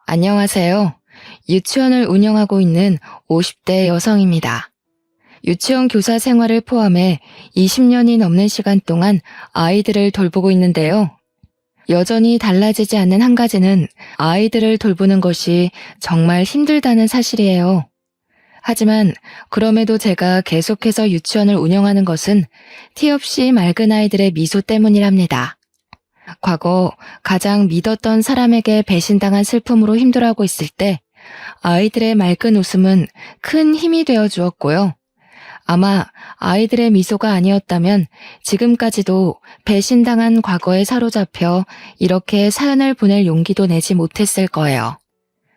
안녕하세요. 유치원을 운영하고 있는 50대 여성입니다. 유치원 교사 생활을 포함해 20년이 넘는 시간 동안 아이들을 돌보고 있는데요. 여전히 달라지지 않는 한 가지는 아이들을 돌보는 것이 정말 힘들다는 사실이에요. 하지만 그럼에도 제가 계속해서 유치원을 운영하는 것은 티 없이 맑은 아이들의 미소 때문이랍니다. 과거 가장 믿었던 사람에게 배신당한 슬픔으로 힘들어하고 있을 때 아이들의 맑은 웃음은 큰 힘이 되어 주었고요. 아마 아이들의 미소가 아니었다면 지금까지도 배신당한 과거에 사로잡혀 이렇게 사연을 보낼 용기도 내지 못했을 거예요.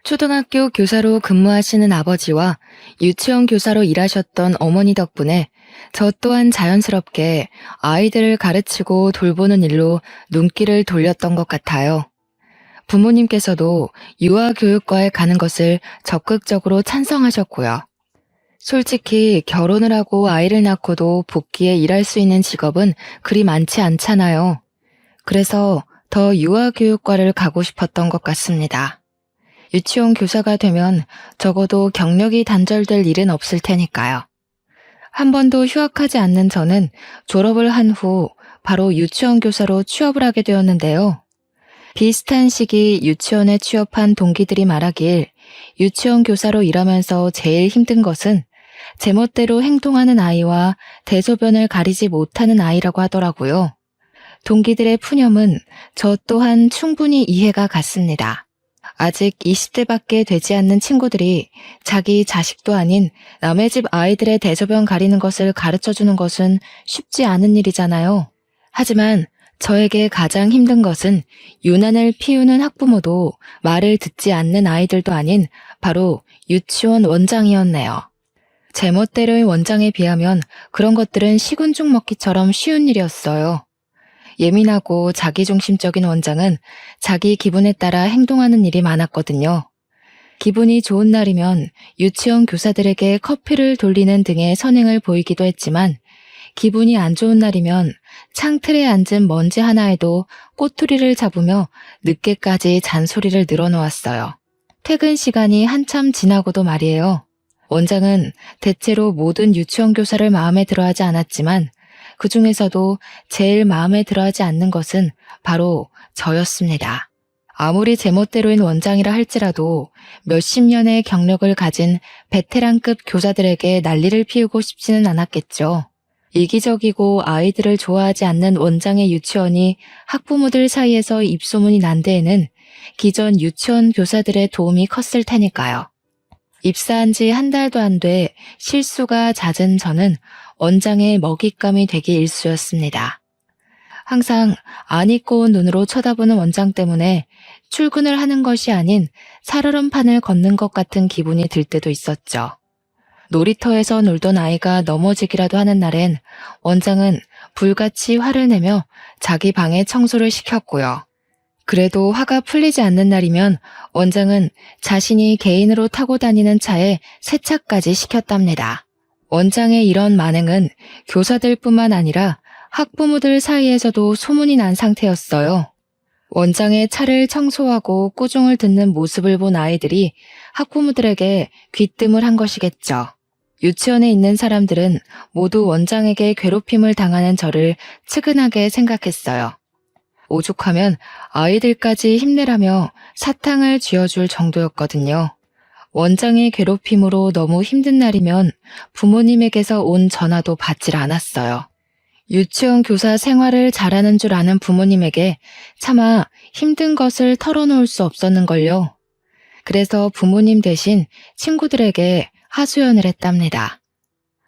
초등학교 교사로 근무하시는 아버지와 유치원 교사로 일하셨던 어머니 덕분에 저 또한 자연스럽게 아이들을 가르치고 돌보는 일로 눈길을 돌렸던 것 같아요. 부모님께서도 유아교육과에 가는 것을 적극적으로 찬성하셨고요. 솔직히 결혼을 하고 아이를 낳고도 복귀해 일할 수 있는 직업은 그리 많지 않잖아요. 그래서 더 유아교육과를 가고 싶었던 것 같습니다. 유치원 교사가 되면 적어도 경력이 단절될 일은 없을 테니까요. 한 번도 휴학하지 않는 저는 졸업을 한 후 바로 유치원 교사로 취업을 하게 되었는데요. 비슷한 시기 유치원에 취업한 동기들이 말하길 유치원 교사로 일하면서 제일 힘든 것은 제멋대로 행동하는 아이와 대소변을 가리지 못하는 아이라고 하더라고요. 동기들의 푸념은 저 또한 충분히 이해가 갔습니다. 아직 20대밖에 되지 않는 친구들이 자기 자식도 아닌 남의 집 아이들의 대소변 가리는 것을 가르쳐주는 것은 쉽지 않은 일이잖아요. 하지만 저에게 가장 힘든 것은 유난을 피우는 학부모도 말을 듣지 않는 아이들도 아닌 바로 유치원 원장이었네요. 제멋대로의 원장에 비하면 그런 것들은 식은 죽 먹기처럼 쉬운 일이었어요. 예민하고 자기중심적인 원장은 자기 기분에 따라 행동하는 일이 많았거든요. 기분이 좋은 날이면 유치원 교사들에게 커피를 돌리는 등의 선행을 보이기도 했지만 기분이 안 좋은 날이면 창틀에 앉은 먼지 하나에도 꼬투리를 잡으며 늦게까지 잔소리를 늘어놓았어요. 퇴근 시간이 한참 지나고도 말이에요. 원장은 대체로 모든 유치원 교사를 마음에 들어하지 않았지만 그 중에서도 제일 마음에 들어하지 않는 것은 바로 저였습니다. 아무리 제멋대로인 원장이라 할지라도 몇십 년의 경력을 가진 베테랑급 교사들에게 난리를 피우고 싶지는 않았겠죠. 이기적이고 아이들을 좋아하지 않는 원장의 유치원이 학부모들 사이에서 입소문이 난 데에는 기존 유치원 교사들의 도움이 컸을 테니까요. 입사한 지 한 달도 안 돼 실수가 잦은 저는 원장의 먹잇감이 되기 일쑤였습니다. 항상 안 잊고 온 눈으로 쳐다보는 원장 때문에 출근을 하는 것이 아닌 살얼음판을 걷는 것 같은 기분이 들 때도 있었죠. 놀이터에서 놀던 아이가 넘어지기라도 하는 날엔 원장은 불같이 화를 내며 자기 방에 청소를 시켰고요. 그래도 화가 풀리지 않는 날이면 원장은 자신이 개인으로 타고 다니는 차에 세차까지 시켰답니다. 원장의 이런 만행은 교사들뿐만 아니라 학부모들 사이에서도 소문이 난 상태였어요. 원장의 차를 청소하고 꾸중을 듣는 모습을 본 아이들이 학부모들에게 귀뜸을 한 것이겠죠. 유치원에 있는 사람들은 모두 원장에게 괴롭힘을 당하는 저를 측은하게 생각했어요. 오죽하면 아이들까지 힘내라며 사탕을 쥐어줄 정도였거든요. 원장의 괴롭힘으로 너무 힘든 날이면 부모님에게서 온 전화도 받질 않았어요. 유치원 교사 생활을 잘하는 줄 아는 부모님에게 차마 힘든 것을 털어놓을 수 없었는걸요. 그래서 부모님 대신 친구들에게 하소연을 했답니다.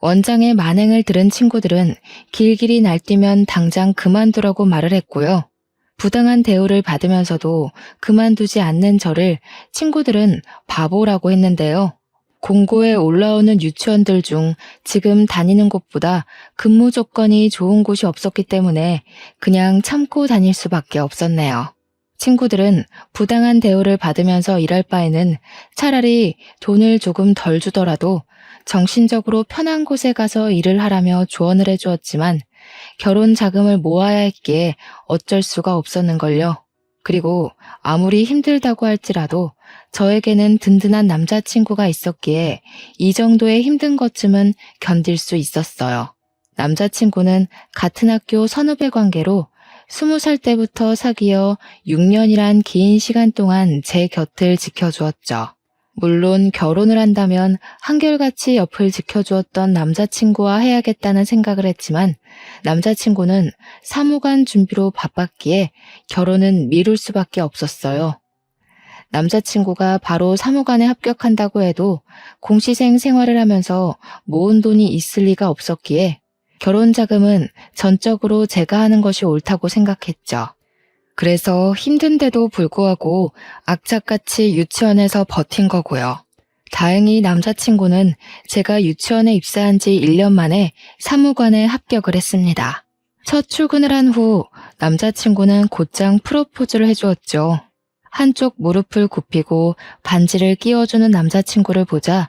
원장의 만행을 들은 친구들은 길길이 날뛰면 당장 그만두라고 말을 했고요. 부당한 대우를 받으면서도 그만두지 않는 저를 친구들은 바보라고 했는데요. 공고에 올라오는 유치원들 중 지금 다니는 곳보다 근무 조건이 좋은 곳이 없었기 때문에 그냥 참고 다닐 수밖에 없었네요. 친구들은 부당한 대우를 받으면서 일할 바에는 차라리 돈을 조금 덜 주더라도 정신적으로 편한 곳에 가서 일을 하라며 조언을 해주었지만 결혼 자금을 모아야 했기에 어쩔 수가 없었는걸요. 그리고 아무리 힘들다고 할지라도 저에게는 든든한 남자친구가 있었기에 이 정도의 힘든 것쯤은 견딜 수 있었어요. 남자친구는 같은 학교 선후배 관계로 20살 때부터 사귀어 6년이란 긴 시간 동안 제 곁을 지켜주었죠. 물론 결혼을 한다면 한결같이 옆을 지켜주었던 남자친구와 해야겠다는 생각을 했지만 남자친구는 사무관 준비로 바빴기에 결혼은 미룰 수밖에 없었어요. 남자친구가 바로 사무관에 합격한다고 해도 공시생 생활을 하면서 모은 돈이 있을 리가 없었기에 결혼 자금은 전적으로 제가 하는 것이 옳다고 생각했죠. 그래서 힘든데도 불구하고 악착같이 유치원에서 버틴 거고요. 다행히 남자친구는 제가 유치원에 입사한 지 1년 만에 사무관에 합격을 했습니다. 첫 출근을 한 후 남자친구는 곧장 프로포즈를 해주었죠. 한쪽 무릎을 굽히고 반지를 끼워주는 남자친구를 보자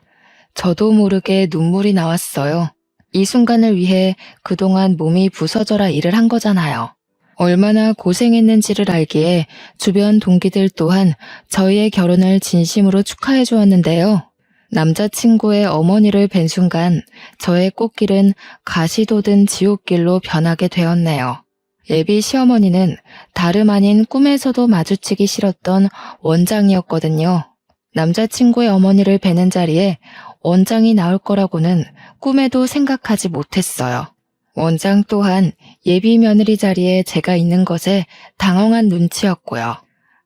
저도 모르게 눈물이 나왔어요. 이 순간을 위해 그동안 몸이 부서져라 일을 한 거잖아요. 얼마나 고생했는지를 알기에 주변 동기들 또한 저희의 결혼을 진심으로 축하해 주었는데요. 남자친구의 어머니를 뵌 순간 저의 꽃길은 가시돋은 지옥길로 변하게 되었네요. 예비 시어머니는 다름 아닌 꿈에서도 마주치기 싫었던 원장이었거든요. 남자친구의 어머니를 뵈는 자리에 원장이 나올 거라고는 꿈에도 생각하지 못했어요. 원장 또한 예비 며느리 자리에 제가 있는 것에 당황한 눈치였고요.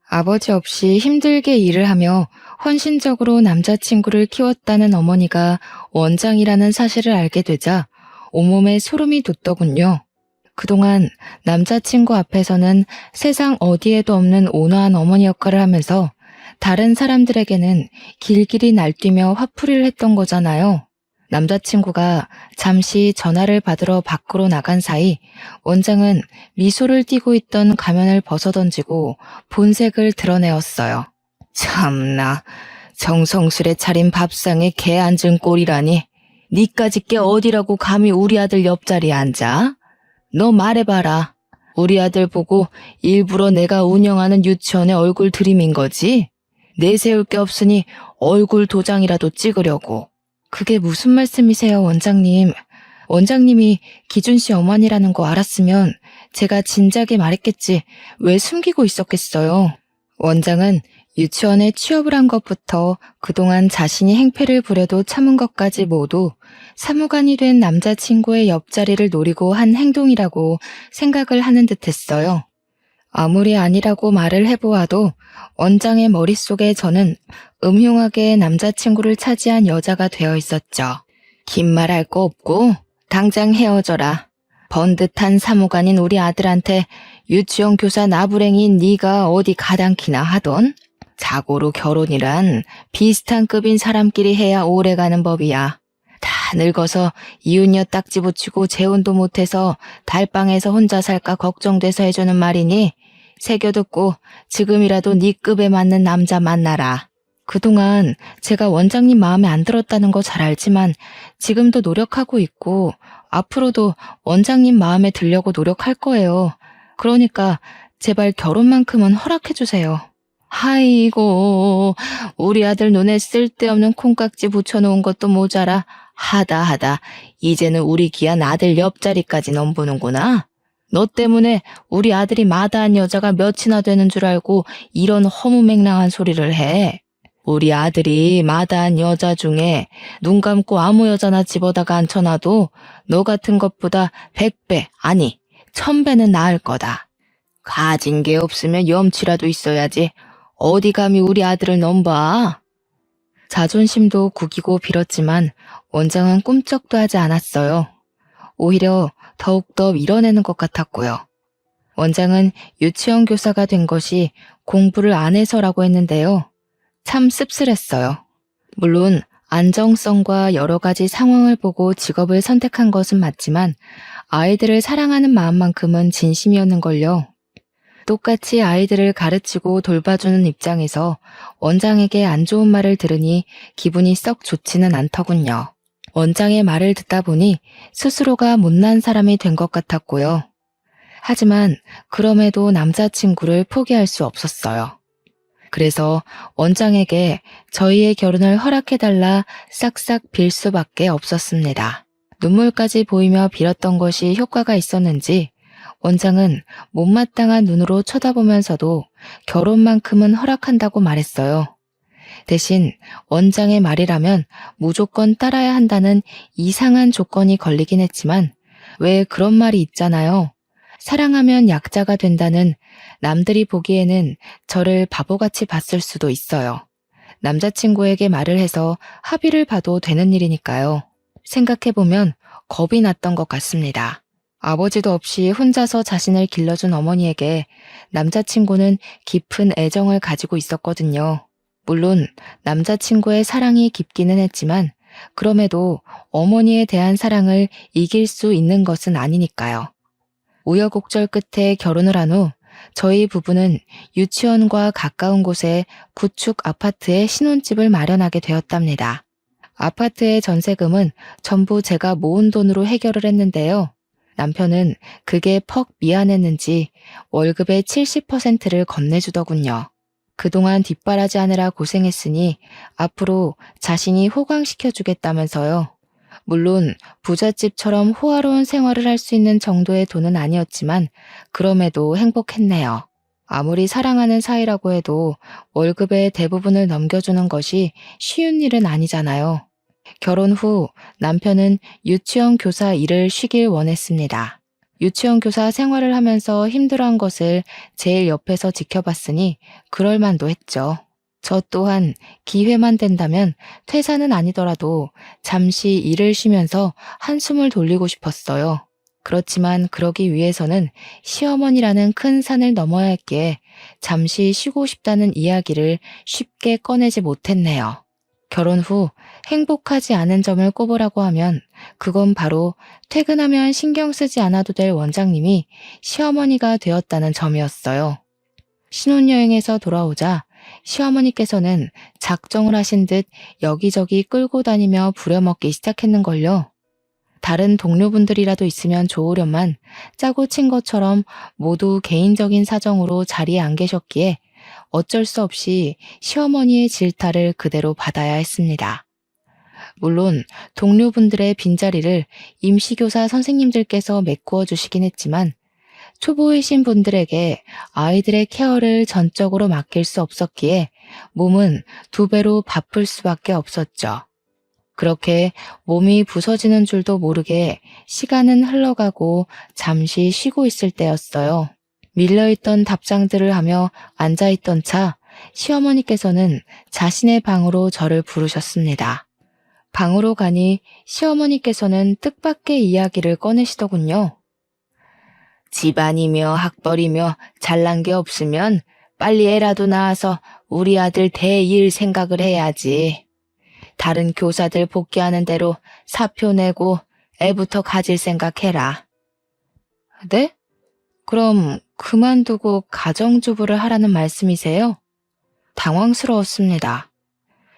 아버지 없이 힘들게 일을 하며 헌신적으로 남자친구를 키웠다는 어머니가 원장이라는 사실을 알게 되자 온몸에 소름이 돋더군요. 그동안 남자친구 앞에서는 세상 어디에도 없는 온화한 어머니 역할을 하면서 다른 사람들에게는 길길이 날뛰며 화풀이를 했던 거잖아요. 남자친구가 잠시 전화를 받으러 밖으로 나간 사이 원장은 미소를 띠고 있던 가면을 벗어던지고 본색을 드러내었어요. 참나, 정성스레 차린 밥상에 개 앉은 꼴이라니. 니까짓 게 어디라고 감히 우리 아들 옆자리에 앉아? 너 말해봐라. 우리 아들 보고 일부러 내가 운영하는 유치원에 얼굴 들이민 거지? 내세울 게 없으니 얼굴 도장이라도 찍으려고. 그게 무슨 말씀이세요, 원장님? 원장님이 기준 씨 어머니라는 거 알았으면 제가 진작에 말했겠지 왜 숨기고 있었겠어요. 원장은 유치원에 취업을 한 것부터 그동안 자신이 행패를 부려도 참은 것까지 모두 사무관이 된 남자친구의 옆자리를 노리고 한 행동이라고 생각을 하는 듯했어요. 아무리 아니라고 말을 해보아도 원장의 머릿속에 저는 음흉하게 남자친구를 차지한 여자가 되어 있었죠. 긴 말 할 거 없고 당장 헤어져라. 번듯한 사무관인 우리 아들한테 유치원 교사 나부랭인 네가 어디 가당키나 하던? 자고로 결혼이란 비슷한 급인 사람끼리 해야 오래가는 법이야. 다 늙어서 이웃녀 딱지 붙이고 재혼도 못해서 달방에서 혼자 살까 걱정돼서 해주는 말이니 새겨듣고 지금이라도 네 급에 맞는 남자 만나라. 그동안 제가 원장님 마음에 안 들었다는 거 잘 알지만 지금도 노력하고 있고 앞으로도 원장님 마음에 들려고 노력할 거예요. 그러니까 제발 결혼만큼은 허락해주세요. 아이고, 우리 아들 눈에 쓸데없는 콩깍지 붙여놓은 것도 모자라 하다 이제는 우리 귀한 아들 옆자리까지 넘보는구나. 너 때문에 우리 아들이 마다한 여자가 몇이나 되는 줄 알고 이런 허무맹랑한 소리를 해. 우리 아들이 마다한 여자 중에 눈 감고 아무 여자나 집어다가 앉혀놔도 너 같은 것보다 100배, 아니 1000배는 나을 거다. 가진 게 없으면 염치라도 있어야지. 어디 감히 우리 아들을 넘봐. 자존심도 구기고 빌었지만 원장은 꿈쩍도 하지 않았어요. 오히려 더욱더 밀어내는 것 같았고요. 원장은 유치원 교사가 된 것이 공부를 안 해서라고 했는데요. 참 씁쓸했어요. 물론 안정성과 여러 가지 상황을 보고 직업을 선택한 것은 맞지만 아이들을 사랑하는 마음만큼은 진심이었는걸요. 똑같이 아이들을 가르치고 돌봐주는 입장에서 원장에게 안 좋은 말을 들으니 기분이 썩 좋지는 않더군요. 원장의 말을 듣다 보니 스스로가 못난 사람이 된 것 같았고요. 하지만 그럼에도 남자친구를 포기할 수 없었어요. 그래서 원장에게 저희의 결혼을 허락해달라 싹싹 빌 수밖에 없었습니다. 눈물까지 보이며 빌었던 것이 효과가 있었는지 원장은 못마땅한 눈으로 쳐다보면서도 결혼만큼은 허락한다고 말했어요. 대신 원장의 말이라면 무조건 따라야 한다는 이상한 조건이 걸리긴 했지만 왜 그런 말이 있잖아요. 사랑하면 약자가 된다는. 남들이 보기에는 저를 바보같이 봤을 수도 있어요. 남자친구에게 말을 해서 합의를 봐도 되는 일이니까요. 생각해보면 겁이 났던 것 같습니다. 아버지도 없이 혼자서 자신을 길러준 어머니에게 남자친구는 깊은 애정을 가지고 있었거든요. 물론 남자친구의 사랑이 깊기는 했지만 그럼에도 어머니에 대한 사랑을 이길 수 있는 것은 아니니까요. 우여곡절 끝에 결혼을 한 후 저희 부부는 유치원과 가까운 곳에 구축 아파트에 신혼집을 마련하게 되었답니다. 아파트의 전세금은 전부 제가 모은 돈으로 해결을 했는데요. 남편은 그게 퍽 미안했는지 월급의 70%를 건네주더군요. 그동안 뒷바라지하느라 고생했으니 앞으로 자신이 호강시켜주겠다면서요. 물론 부잣집처럼 호화로운 생활을 할 수 있는 정도의 돈은 아니었지만 그럼에도 행복했네요. 아무리 사랑하는 사이라고 해도 월급의 대부분을 넘겨주는 것이 쉬운 일은 아니잖아요. 결혼 후 남편은 유치원 교사 일을 쉬길 원했습니다. 유치원 교사 생활을 하면서 힘들어한 것을 제일 옆에서 지켜봤으니 그럴 만도 했죠. 저 또한 기회만 된다면 퇴사는 아니더라도 잠시 일을 쉬면서 한숨을 돌리고 싶었어요. 그렇지만 그러기 위해서는 시어머니라는 큰 산을 넘어야 했기에 잠시 쉬고 싶다는 이야기를 쉽게 꺼내지 못했네요. 결혼 후 행복하지 않은 점을 꼽으라고 하면 그건 바로 퇴근하면 신경 쓰지 않아도 될 원장님이 시어머니가 되었다는 점이었어요. 신혼여행에서 돌아오자 시어머니께서는 작정을 하신 듯 여기저기 끌고 다니며 부려먹기 시작했는걸요. 다른 동료분들이라도 있으면 좋으련만 짜고 친 것처럼 모두 개인적인 사정으로 자리에 안 계셨기에 어쩔 수 없이 시어머니의 질타를 그대로 받아야 했습니다. 물론 동료분들의 빈자리를 임시교사 선생님들께서 메꾸어 주시긴 했지만 초보이신 분들에게 아이들의 케어를 전적으로 맡길 수 없었기에 몸은 2배로 바쁠 수밖에 없었죠. 그렇게 몸이 부서지는 줄도 모르게 시간은 흘러가고 잠시 쉬고 있을 때였어요. 밀려있던 답장들을 하며 앉아있던 차 시어머니께서는 자신의 방으로 저를 부르셨습니다. 방으로 가니 시어머니께서는 뜻밖의 이야기를 꺼내시더군요. 집안이며 학벌이며 잘난 게 없으면 빨리 애라도 낳아서 우리 아들 대일 생각을 해야지. 다른 교사들 복귀하는 대로 사표 내고 애부터 가질 생각해라. 네? 그럼 그만두고 가정주부를 하라는 말씀이세요? 당황스러웠습니다.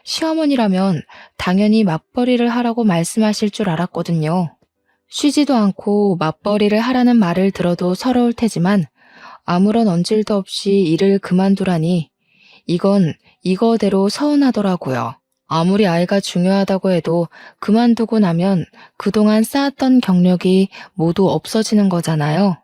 시어머니라면 당연히 맞벌이를 하라고 말씀하실 줄 알았거든요. 쉬지도 않고 맞벌이를 하라는 말을 들어도 서러울 테지만 아무런 언질도 없이 일을 그만두라니 이건 이거대로 서운하더라고요. 아무리 아이가 중요하다고 해도 그만두고 나면 그동안 쌓았던 경력이 모두 없어지는 거잖아요.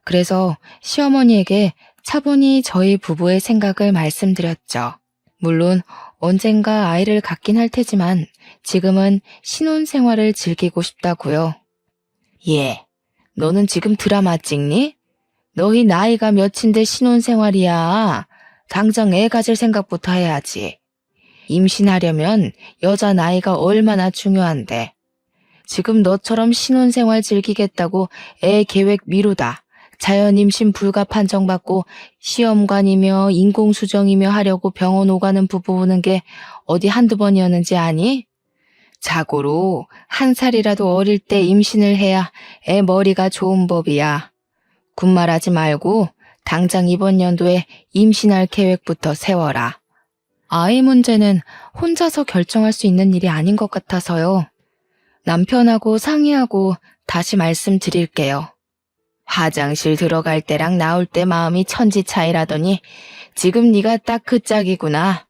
그래서 시어머니에게 차분히 저희 부부의 생각을 말씀드렸죠. 물론 언젠가 아이를 갖긴 할 테지만 지금은 신혼생활을 즐기고 싶다고요. 예, 너는 지금 드라마 찍니? 너희 나이가 몇인데 신혼생활이야. 당장 애 가질 생각부터 해야지. 임신하려면 여자 나이가 얼마나 중요한데. 지금 너처럼 신혼생활 즐기겠다고 애 계획 미루다. 자연 임신 불가 판정받고 시험관이며 인공수정이며 하려고 병원 오가는 부부 보는 게 어디 한두 번이었는지 아니? 자고로 1살이라도 어릴 때 임신을 해야 애 머리가 좋은 법이야. 군말하지 말고 당장 이번 연도에 임신할 계획부터 세워라. 아이 문제는 혼자서 결정할 수 있는 일이 아닌 것 같아서요. 남편하고 상의하고 다시 말씀드릴게요. 화장실 들어갈 때랑 나올 때 마음이 천지 차이라더니 지금 네가 딱 그 짝이구나.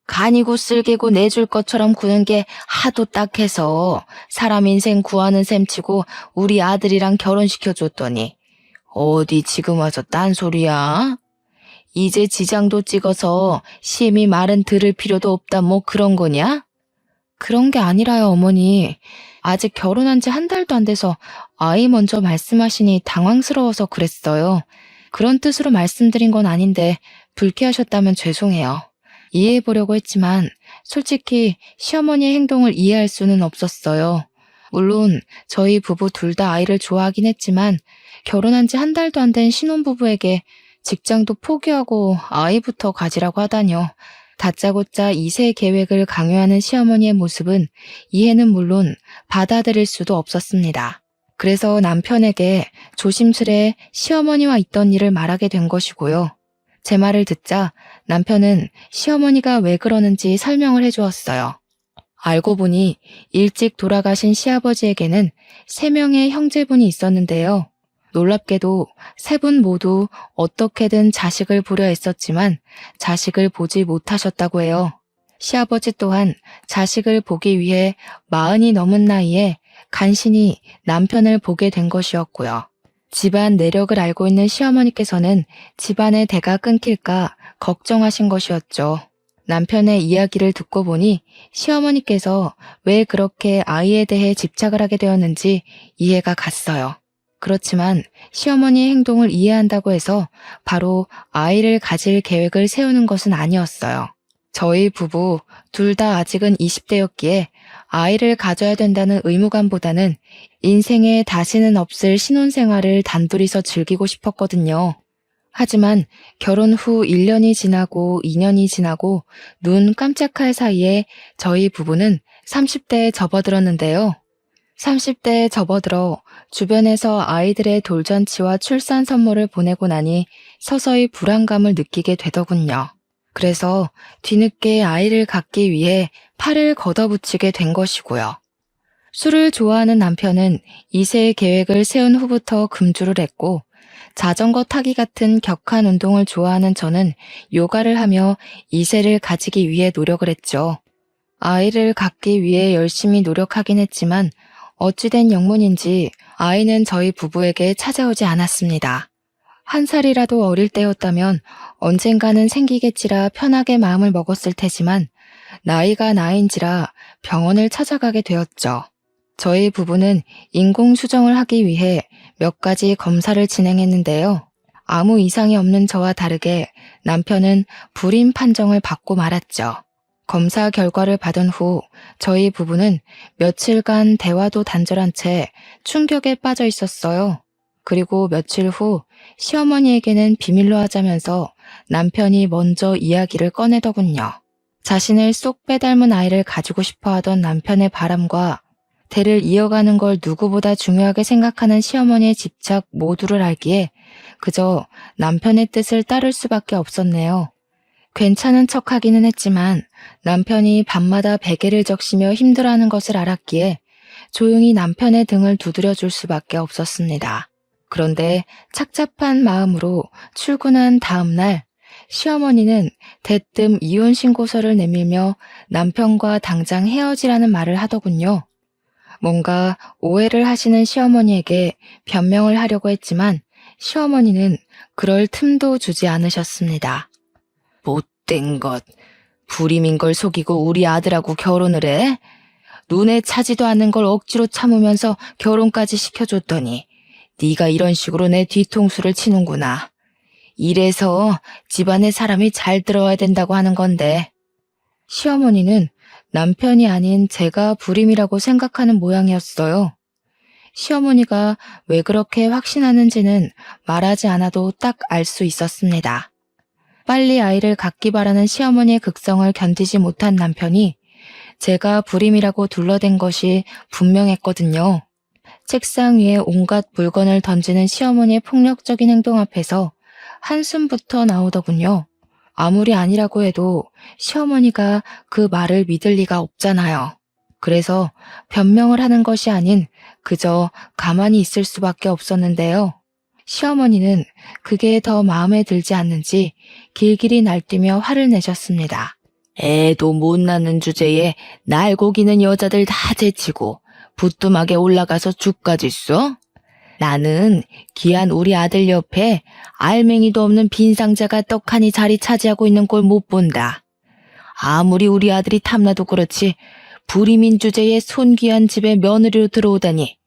간이고 쓸개고 내줄 것처럼 구는 게 하도 딱해서 사람 인생 구하는 셈치고 우리 아들이랑 결혼시켜줬더니 어디 지금 와서 딴소리야? 이제 지장도 찍어서 심히 말은 들을 필요도 없다 뭐 그런 거냐? 그런 게 아니라요, 어머니. 아직 결혼한 지 한 달도 안 돼서 아이 먼저 말씀하시니 당황스러워서 그랬어요. 그런 뜻으로 말씀드린 건 아닌데 불쾌하셨다면 죄송해요. 이해해보려고 했지만 솔직히 시어머니의 행동을 이해할 수는 없었어요. 물론 저희 부부 둘 다 아이를 좋아하긴 했지만 결혼한 지 한 달도 안 된 신혼부부에게 직장도 포기하고 아이부터 가지라고 하다뇨. 다짜고짜 2세 계획을 강요하는 시어머니의 모습은 이해는 물론 받아들일 수도 없었습니다. 그래서 남편에게 조심스레 시어머니와 있던 일을 말하게 된 것이고요. 제 말을 듣자 남편은 시어머니가 왜 그러는지 설명을 해주었어요. 알고 보니 일찍 돌아가신 시아버지에게는 3명의 형제분이 있었는데요. 놀랍게도 3분 모두 어떻게든 자식을 보려 했었지만 자식을 보지 못하셨다고 해요. 시아버지 또한 자식을 보기 위해 40이 넘은 나이에 간신히 남편을 보게 된 것이었고요. 집안 내력을 알고 있는 시어머니께서는 집안의 대가 끊길까 걱정하신 것이었죠. 남편의 이야기를 듣고 보니 시어머니께서 왜 그렇게 아이에 대해 집착을 하게 되었는지 이해가 갔어요. 그렇지만 시어머니의 행동을 이해한다고 해서 바로 아이를 가질 계획을 세우는 것은 아니었어요. 저희 부부 둘 다 아직은 20대였기에 아이를 가져야 된다는 의무감보다는 인생에 다시는 없을 신혼생활을 단둘이서 즐기고 싶었거든요. 하지만 결혼 후 1년이 지나고 2년이 지나고 눈 깜짝할 사이에 저희 부부는 30대에 접어들었는데요. 30대에 접어들어 주변에서 아이들의 돌잔치와 출산 선물을 보내고 나니 서서히 불안감을 느끼게 되더군요. 그래서 뒤늦게 아이를 갖기 위해 팔을 걷어붙이게 된 것이고요. 술을 좋아하는 남편은 2세 계획을 세운 후부터 금주를 했고 자전거 타기 같은 격한 운동을 좋아하는 저는 요가를 하며 2세를 가지기 위해 노력을 했죠. 아이를 갖기 위해 열심히 노력하긴 했지만 어찌된 영문인지 아이는 저희 부부에게 찾아오지 않았습니다. 1살이라도 어릴 때였다면 언젠가는 생기겠지라 편하게 마음을 먹었을 테지만 나이가 나이인지라 병원을 찾아가게 되었죠. 저희 부부는 인공수정을 하기 위해 몇 가지 검사를 진행했는데요. 아무 이상이 없는 저와 다르게 남편은 불임 판정을 받고 말았죠. 검사 결과를 받은 후 저희 부부는 며칠간 대화도 단절한 채 충격에 빠져 있었어요. 그리고 며칠 후 시어머니에게는 비밀로 하자면서 남편이 먼저 이야기를 꺼내더군요. 자신을 쏙 빼닮은 아이를 가지고 싶어 하던 남편의 바람과 대를 이어가는 걸 누구보다 중요하게 생각하는 시어머니의 집착 모두를 알기에 그저 남편의 뜻을 따를 수밖에 없었네요. 괜찮은 척하기는 했지만 남편이 밤마다 베개를 적시며 힘들어하는 것을 알았기에 조용히 남편의 등을 두드려 줄 수밖에 없었습니다. 그런데 착잡한 마음으로 출근한 다음 날 시어머니는 대뜸 이혼 신고서를 내밀며 남편과 당장 헤어지라는 말을 하더군요. 뭔가 오해를 하시는 시어머니에게 변명을 하려고 했지만 시어머니는 그럴 틈도 주지 않으셨습니다. 못된 것, 불임인 걸 속이고 우리 아들하고 결혼을 해? 눈에 차지도 않는 걸 억지로 참으면서 결혼까지 시켜줬더니 네가 이런 식으로 내 뒤통수를 치는구나. 이래서 집안에 사람이 잘 들어야 된다고 하는 건데. 시어머니는 남편이 아닌 제가 불임이라고 생각하는 모양이었어요. 시어머니가 왜 그렇게 확신하는지는 말하지 않아도 딱 알 수 있었습니다. 빨리 아이를 갖기 바라는 시어머니의 극성을 견디지 못한 남편이 제가 불임이라고 둘러댄 것이 분명했거든요. 책상 위에 온갖 물건을 던지는 시어머니의 폭력적인 행동 앞에서 한숨부터 나오더군요. 아무리 아니라고 해도 시어머니가 그 말을 믿을 리가 없잖아요. 그래서 변명을 하는 것이 아닌 그저 가만히 있을 수밖에 없었는데요. 시어머니는 그게 더 마음에 들지 않는지 길길이 날뛰며 화를 내셨습니다. 애도 못 낳는 주제에 날고기는 여자들 다 제치고 부뚜막에 올라가서 죽까지 써? 나는 귀한 우리 아들 옆에 알맹이도 없는 빈 상자가 떡하니 자리 차지하고 있는 꼴 못 본다. 아무리 우리 아들이 탐나도 그렇지 불임인 주제에 손귀한 집에 며느리로 들어오다니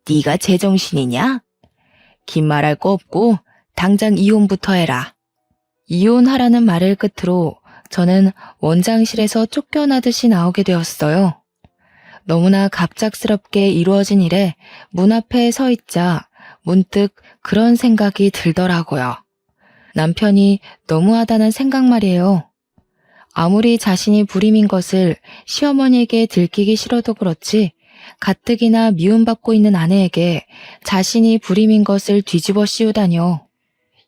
네가 제정신이냐? 긴 말할 거 없고 당장 이혼부터 해라. 이혼하라는 말을 끝으로 저는 원장실에서 쫓겨나듯이 나오게 되었어요. 너무나 갑작스럽게 이루어진 일에 문 앞에 서 있자 문득 그런 생각이 들더라고요. 남편이 너무하다는 생각 말이에요. 아무리 자신이 불임인 것을 시어머니에게 들키기 싫어도 그렇지 가뜩이나 미움받고 있는 아내에게 자신이 불임인 것을 뒤집어 씌우다뇨.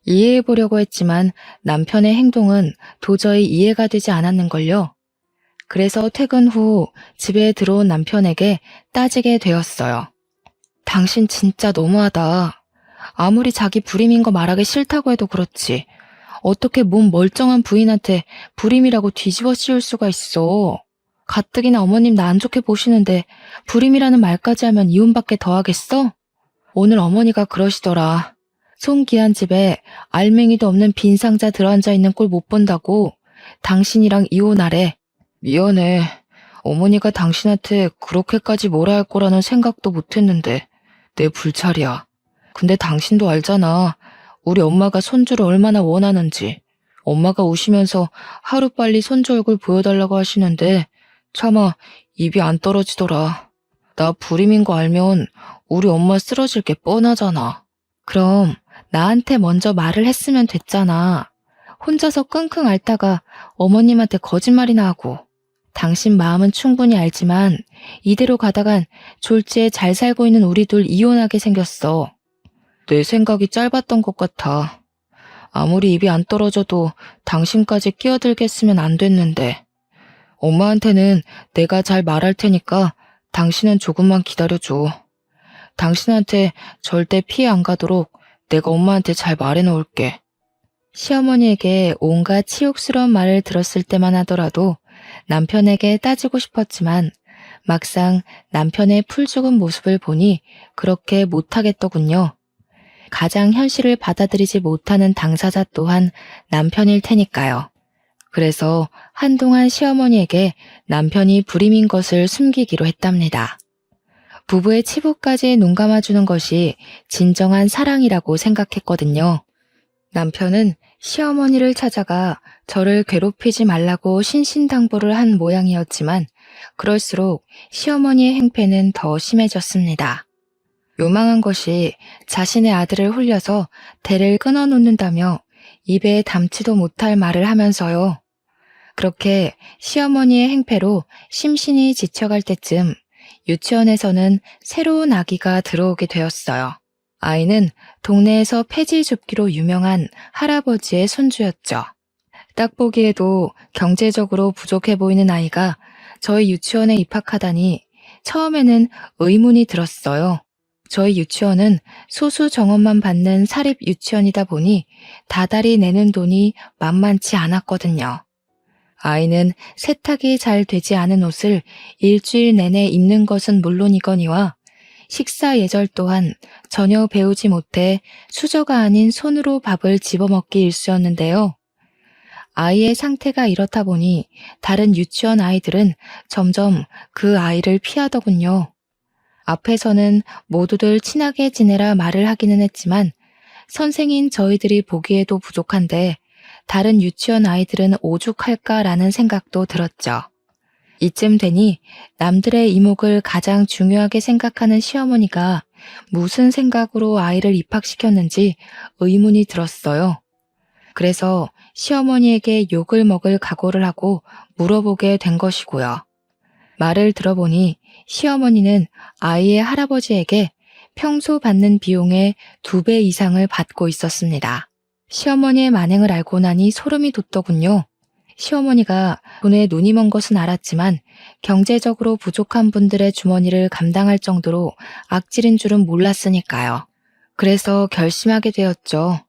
이해해보려고 했지만 남편의 행동은 도저히 이해가 되지 않았는걸요. 그래서 퇴근 후 집에 들어온 남편에게 따지게 되었어요. 당신 진짜 너무하다. 아무리 자기 불임인 거 말하기 싫다고 해도 그렇지. 어떻게 몸 멀쩡한 부인한테 불임이라고 뒤집어 씌울 수가 있어. 가뜩이나 어머님 나 안 좋게 보시는데 불임이라는 말까지 하면 이혼밖에 더 하겠어? 오늘 어머니가 그러시더라. 손귀한 집에 알맹이도 없는 빈 상자 들어앉아 있는 꼴 못 본다고 당신이랑 이혼하래. 미안해. 어머니가 당신한테 그렇게까지 뭐라 할 거라는 생각도 못했는데 내 불찰이야. 근데 당신도 알잖아. 우리 엄마가 손주를 얼마나 원하는지. 엄마가 우시면서 하루빨리 손주 얼굴 보여달라고 하시는데 차마 입이 안 떨어지더라. 나 불임인 거 알면 우리 엄마 쓰러질 게 뻔하잖아. 그럼 나한테 먼저 말을 했으면 됐잖아. 혼자서 끙끙 앓다가 어머님한테 거짓말이나 하고. 당신 마음은 충분히 알지만 이대로 가다간 졸지에 잘 살고 있는 우리 둘 이혼하게 생겼어. 내 생각이 짧았던 것 같아. 아무리 입이 안 떨어져도 당신까지 끼어들게 했으면 안 됐는데. 엄마한테는 내가 잘 말할 테니까 당신은 조금만 기다려줘. 당신한테 절대 피해 안 가도록 내가 엄마한테 잘 말해놓을게. 시어머니에게 온갖 치욕스러운 말을 들었을 때만 하더라도 남편에게 따지고 싶었지만 막상 남편의 풀죽은 모습을 보니 그렇게 못하겠더군요. 가장 현실을 받아들이지 못하는 당사자 또한 남편일 테니까요. 그래서 한동안 시어머니에게 남편이 불임인 것을 숨기기로 했답니다. 부부의 치부까지 눈감아주는 것이 진정한 사랑이라고 생각했거든요. 남편은 시어머니를 찾아가 저를 괴롭히지 말라고 신신당부를 한 모양이었지만 그럴수록 시어머니의 행패는 더 심해졌습니다. 요망한 것이 자신의 아들을 홀려서 대를 끊어놓는다며 입에 담지도 못할 말을 하면서요. 그렇게 시어머니의 행패로 심신이 지쳐갈 때쯤 유치원에서는 새로운 아기가 들어오게 되었어요. 아이는 동네에서 폐지 줍기로 유명한 할아버지의 손주였죠. 딱 보기에도 경제적으로 부족해 보이는 아이가 저희 유치원에 입학하다니 처음에는 의문이 들었어요. 저희 유치원은 소수 정원만 받는 사립 유치원이다 보니 다달이 내는 돈이 만만치 않았거든요. 아이는 세탁이 잘 되지 않은 옷을 일주일 내내 입는 것은 물론이거니와 식사 예절 또한 전혀 배우지 못해 수저가 아닌 손으로 밥을 집어먹기 일쑤였는데요. 아이의 상태가 이렇다 보니 다른 유치원 아이들은 점점 그 아이를 피하더군요. 앞에서는 모두들 친하게 지내라 말을 하기는 했지만 선생인 저희들이 보기에도 부족한데 다른 유치원 아이들은 오죽할까라는 생각도 들었죠. 이쯤 되니 남들의 이목을 가장 중요하게 생각하는 시어머니가 무슨 생각으로 아이를 입학시켰는지 의문이 들었어요. 그래서 시어머니에게 욕을 먹을 각오를 하고 물어보게 된 것이고요. 말을 들어보니 시어머니는 아이의 할아버지에게 평소 받는 비용의 2배 이상을 받고 있었습니다. 시어머니의 만행을 알고 나니 소름이 돋더군요. 시어머니가 돈에 눈이 먼 것은 알았지만 경제적으로 부족한 분들의 주머니를 감당할 정도로 악질인 줄은 몰랐으니까요. 그래서 결심하게 되었죠.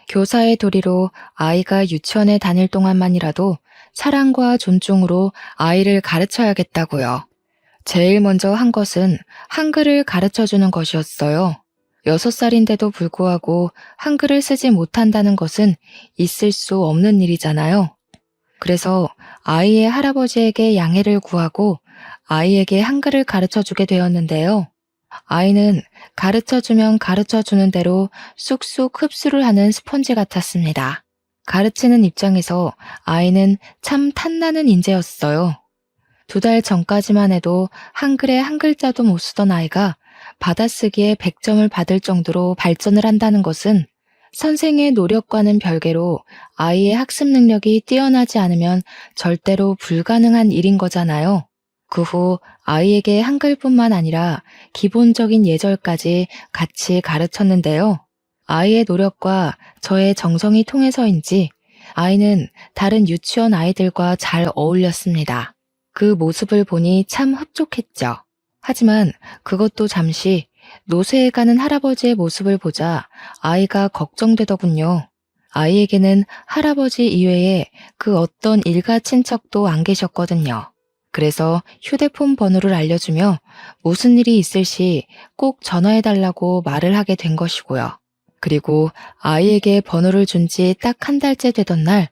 교사의 도리로 아이가 유치원에 다닐 동안만이라도 사랑과 존중으로 아이를 가르쳐야겠다고요. 제일 먼저 한 것은 한글을 가르쳐 주는 것이었어요. 6살인데도 불구하고 한글을 쓰지 못한다는 것은 있을 수 없는 일이잖아요. 그래서 아이의 할아버지에게 양해를 구하고 아이에게 한글을 가르쳐 주게 되었는데요. 아이는 가르쳐 주면 가르쳐 주는 대로 쑥쑥 흡수를 하는 스펀지 같았습니다. 가르치는 입장에서 아이는 참 탐나는 인재였어요. 2달 전까지만 해도 한글에 한 글자도 못 쓰던 아이가 받아쓰기에 100점을 받을 정도로 발전을 한다는 것은 선생의 노력과는 별개로 아이의 학습 능력이 뛰어나지 않으면 절대로 불가능한 일인 거잖아요. 그 후 아이에게 한글뿐만 아니라 기본적인 예절까지 같이 가르쳤는데요. 아이의 노력과 저의 정성이 통해서인지 아이는 다른 유치원 아이들과 잘 어울렸습니다. 그 모습을 보니 참 흡족했죠. 하지만 그것도 잠시 노쇠해 가는 할아버지의 모습을 보자 아이가 걱정되더군요. 아이에게는 할아버지 이외에 그 어떤 일가 친척도 안 계셨거든요. 그래서 휴대폰 번호를 알려주며 무슨 일이 있을 시 꼭 전화해달라고 말을 하게 된 것이고요. 그리고 아이에게 번호를 준 지 딱 1달째 되던 날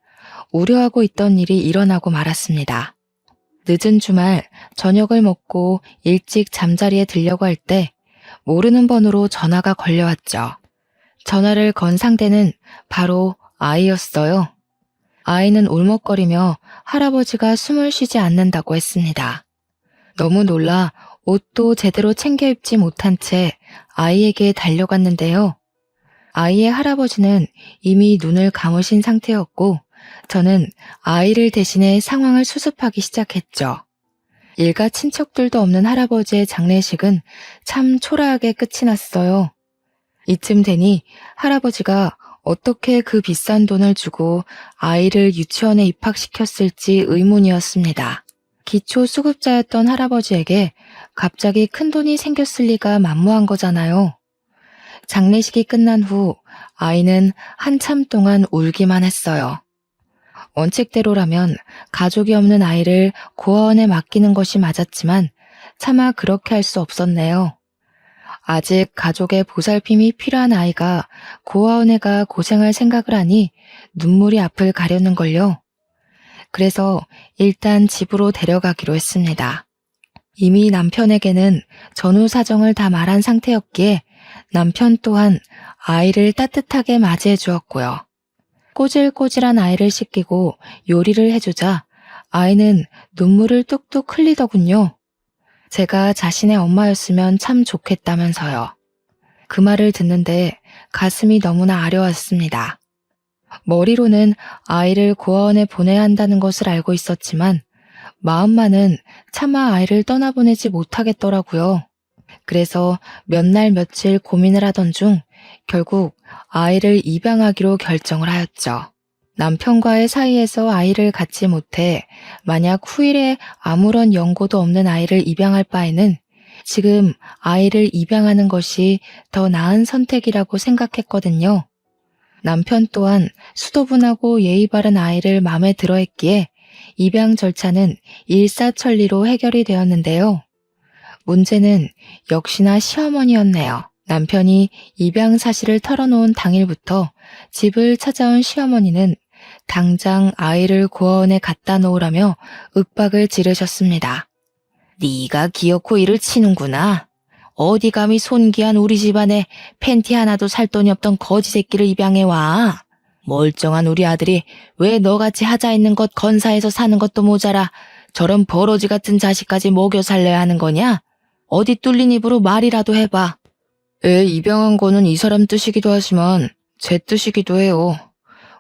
우려하고 있던 일이 일어나고 말았습니다. 늦은 주말 저녁을 먹고 일찍 잠자리에 들려고 할 때 모르는 번호로 전화가 걸려왔죠. 전화를 건 상대는 바로 아이였어요. 아이는 울먹거리며 할아버지가 숨을 쉬지 않는다고 했습니다. 너무 놀라 옷도 제대로 챙겨 입지 못한 채 아이에게 달려갔는데요. 아이의 할아버지는 이미 눈을 감으신 상태였고 저는 아이를 대신해 상황을 수습하기 시작했죠. 일가 친척들도 없는 할아버지의 장례식은 참 초라하게 끝이 났어요. 이쯤 되니 할아버지가 어떻게 그 비싼 돈을 주고 아이를 유치원에 입학시켰을지 의문이었습니다. 기초수급자였던 할아버지에게 갑자기 큰 돈이 생겼을 리가 만무한 거잖아요. 장례식이 끝난 후 아이는 한참 동안 울기만 했어요. 원칙대로라면 가족이 없는 아이를 고아원에 맡기는 것이 맞았지만 차마 그렇게 할 수 없었네요. 아직 가족의 보살핌이 필요한 아이가 고아원에 가 고생할 생각을 하니 눈물이 앞을 가려는걸요. 그래서 일단 집으로 데려가기로 했습니다. 이미 남편에게는 전후 사정을 다 말한 상태였기에 남편 또한 아이를 따뜻하게 맞이해 주었고요. 꼬질꼬질한 아이를 씻기고 요리를 해주자 아이는 눈물을 뚝뚝 흘리더군요. 제가 자신의 엄마였으면 참 좋겠다면서요. 그 말을 듣는데 가슴이 너무나 아려왔습니다. 머리로는 아이를 고아원에 보내야 한다는 것을 알고 있었지만 마음만은 차마 아이를 떠나보내지 못하겠더라고요. 그래서 몇 날 며칠 고민을 하던 중 결국 아이를 입양하기로 결정을 하였죠. 남편과의 사이에서 아이를 갖지 못해 만약 후일에 아무런 연고도 없는 아이를 입양할 바에는 지금 아이를 입양하는 것이 더 나은 선택이라고 생각했거든요. 남편 또한 수도분하고 예의 바른 아이를 마음에 들어 했기에 입양 절차는 일사천리로 해결이 되었는데요. 문제는 역시나 시어머니였네요. 남편이 입양 사실을 털어놓은 당일부터 집을 찾아온 시어머니는 당장 아이를 고아원에 갖다 놓으라며 윽박을 지르셨습니다. 네가 기어코 이를 치는구나. 어디 감히 손귀한 우리 집안에 팬티 하나도 살 돈이 없던 거지 새끼를 입양해와. 멀쩡한 우리 아들이 왜 너같이 하자 있는 것 건사해서 사는 것도 모자라 저런 버러지 같은 자식까지 먹여 살려야 하는 거냐? 어디 뚫린 입으로 말이라도 해봐. 애 입양한 거는 이 사람 뜻이기도 하지만 제 뜻이기도 해요.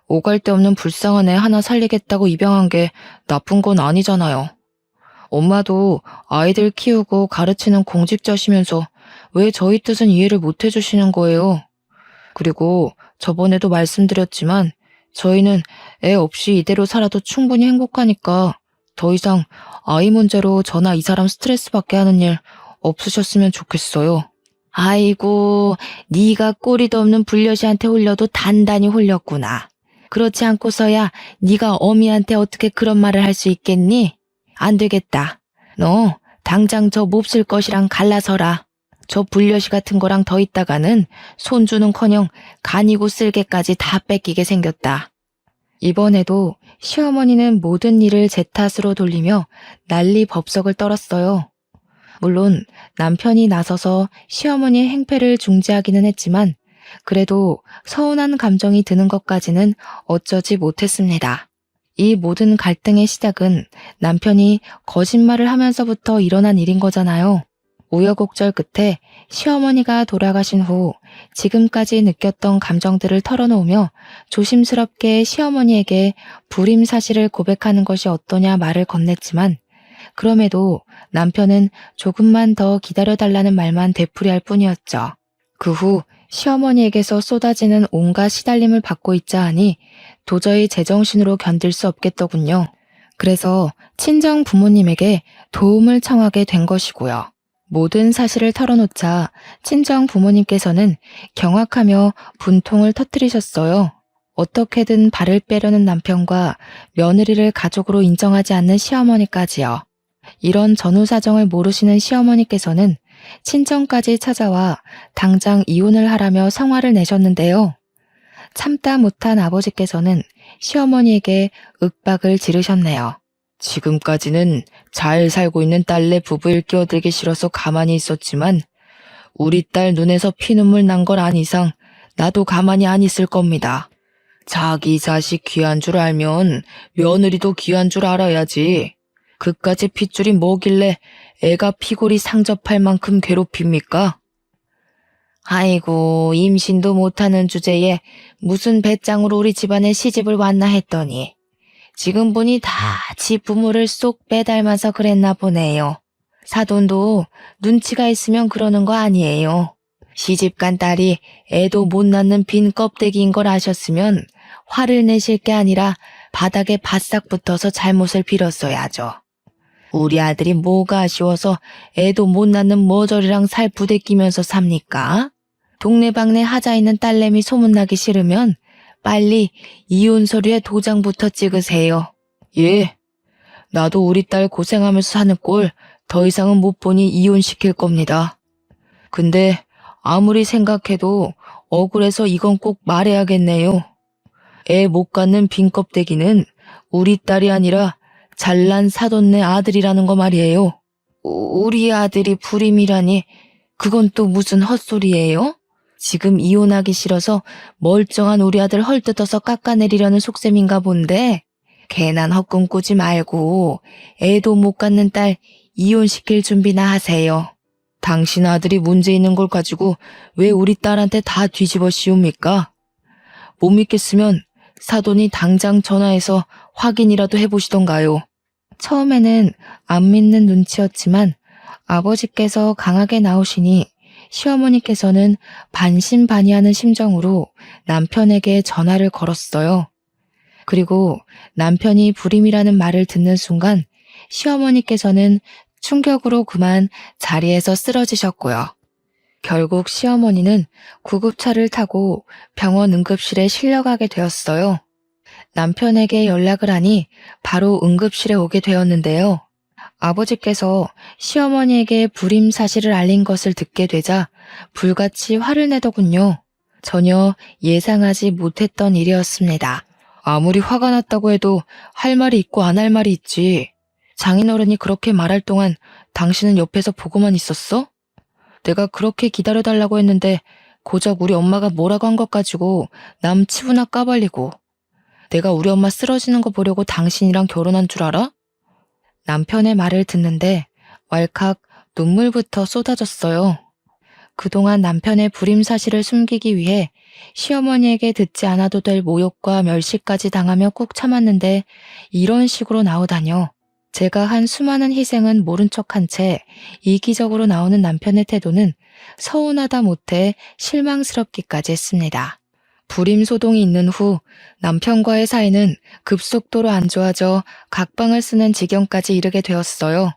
오갈 데 없는 불쌍한 애 하나 살리겠다고 입양한 게 나쁜 건 아니잖아요. 엄마도 아이들 키우고 가르치는 공직자시면서 왜 저희 뜻은 이해를 못 해주시는 거예요? 그리고 저번에도 말씀드렸지만 저희는 애 없이 이대로 살아도 충분히 행복하니까 더 이상 아이 문제로 저나 이 사람 스트레스 받게 하는 일 없으셨으면 좋겠어요. 아이고, 네가 꼬리도 없는 불려시한테 홀려도 단단히 홀렸구나. 그렇지 않고서야 네가 어미한테 어떻게 그런 말을 할 수 있겠니? 안 되겠다. 너 당장 저 몹쓸 것이랑 갈라서라. 저 불려시 같은 거랑 더 있다가는 손주는커녕 간이고 쓸개까지 다 뺏기게 생겼다. 이번에도 시어머니는 모든 일을 제 탓으로 돌리며 난리 법석을 떨었어요. 물론 남편이 나서서 시어머니의 행패를 중지하기는 했지만 그래도 서운한 감정이 드는 것까지는 어쩌지 못했습니다. 이 모든 갈등의 시작은 남편이 거짓말을 하면서부터 일어난 일인 거잖아요. 우여곡절 끝에 시어머니가 돌아가신 후 지금까지 느꼈던 감정들을 털어놓으며 조심스럽게 시어머니에게 불임 사실을 고백하는 것이 어떠냐 말을 건넸지만 그럼에도 남편은 조금만 더 기다려달라는 말만 되풀이할 뿐이었죠. 그 후 시어머니에게서 쏟아지는 온갖 시달림을 받고 있자 하니 도저히 제정신으로 견딜 수 없겠더군요. 그래서 친정 부모님에게 도움을 청하게 된 것이고요. 모든 사실을 털어놓자 친정 부모님께서는 경악하며 분통을 터뜨리셨어요. 어떻게든 발을 빼려는 남편과 며느리를 가족으로 인정하지 않는 시어머니까지요. 이런 전후 사정을 모르시는 시어머니께서는 친정까지 찾아와 당장 이혼을 하라며 성화를 내셨는데요. 참다 못한 아버지께서는 시어머니에게 윽박을 지르셨네요. 지금까지는 잘 살고 있는 딸네 부부를 끼어들기 싫어서 가만히 있었지만 우리 딸 눈에서 피눈물 난 걸 안 이상 나도 가만히 안 있을 겁니다. 자기 자식 귀한 줄 알면 며느리도 귀한 줄 알아야지. 그까지 핏줄이 뭐길래 애가 피골이 상접할 만큼 괴롭힙니까? 아이고, 임신도 못하는 주제에 무슨 배짱으로 우리 집안에 시집을 왔나 했더니 지금 보니 다 지 부모를 쏙 빼닮아서 그랬나 보네요. 사돈도 눈치가 있으면 그러는 거 아니에요. 시집간 딸이 애도 못 낳는 빈 껍데기인 걸 아셨으면 화를 내실 게 아니라 바닥에 바싹 붙어서 잘못을 빌었어야죠. 우리 아들이 뭐가 아쉬워서 애도 못 낳는 머저리랑 살 부대끼면서 삽니까? 동네방네 하자 있는 딸내미 소문나기 싫으면 빨리 이혼 서류에 도장부터 찍으세요. 예, 나도 우리 딸 고생하면서 사는 꼴 더 이상은 못 보니 이혼시킬 겁니다. 근데 아무리 생각해도 억울해서 이건 꼭 말해야겠네요. 애 못 갖는 빈 껍데기는 우리 딸이 아니라 잘난 사돈네 아들이라는 거 말이에요. 우리 아들이 불임이라니 그건 또 무슨 헛소리예요? 지금 이혼하기 싫어서 멀쩡한 우리 아들 헐뜯어서 깎아내리려는 속셈인가 본데 괜한 헛꿈 꾸지 말고 애도 못 갖는 딸 이혼시킬 준비나 하세요. 당신 아들이 문제 있는 걸 가지고 왜 우리 딸한테 다 뒤집어 씌웁니까? 못 믿겠으면 사돈이 당장 전화해서 확인이라도 해보시던가요. 처음에는 안 믿는 눈치였지만 아버지께서 강하게 나오시니 시어머니께서는 반신반의하는 심정으로 남편에게 전화를 걸었어요. 그리고 남편이 불임이라는 말을 듣는 순간 시어머니께서는 충격으로 그만 자리에서 쓰러지셨고요. 결국 시어머니는 구급차를 타고 병원 응급실에 실려가게 되었어요. 남편에게 연락을 하니 바로 응급실에 오게 되었는데요. 아버지께서 시어머니에게 불임 사실을 알린 것을 듣게 되자 불같이 화를 내더군요. 전혀 예상하지 못했던 일이었습니다. 아무리 화가 났다고 해도 할 말이 있고 안 할 말이 있지. 장인어른이 그렇게 말할 동안 당신은 옆에서 보고만 있었어? 내가 그렇게 기다려달라고 했는데 고작 우리 엄마가 뭐라고 한 것 가지고 남 치부나 까발리고 내가 우리 엄마 쓰러지는 거 보려고 당신이랑 결혼한 줄 알아? 남편의 말을 듣는데 왈칵 눈물부터 쏟아졌어요. 그동안 남편의 불임 사실을 숨기기 위해 시어머니에게 듣지 않아도 될 모욕과 멸시까지 당하며 꾹 참았는데 이런 식으로 나오다뇨. 제가 한 수많은 희생은 모른 척한 채 이기적으로 나오는 남편의 태도는 서운하다 못해 실망스럽기까지 했습니다. 불임 소동이 있는 후 남편과의 사이는 급속도로 안 좋아져 각방을 쓰는 지경까지 이르게 되었어요.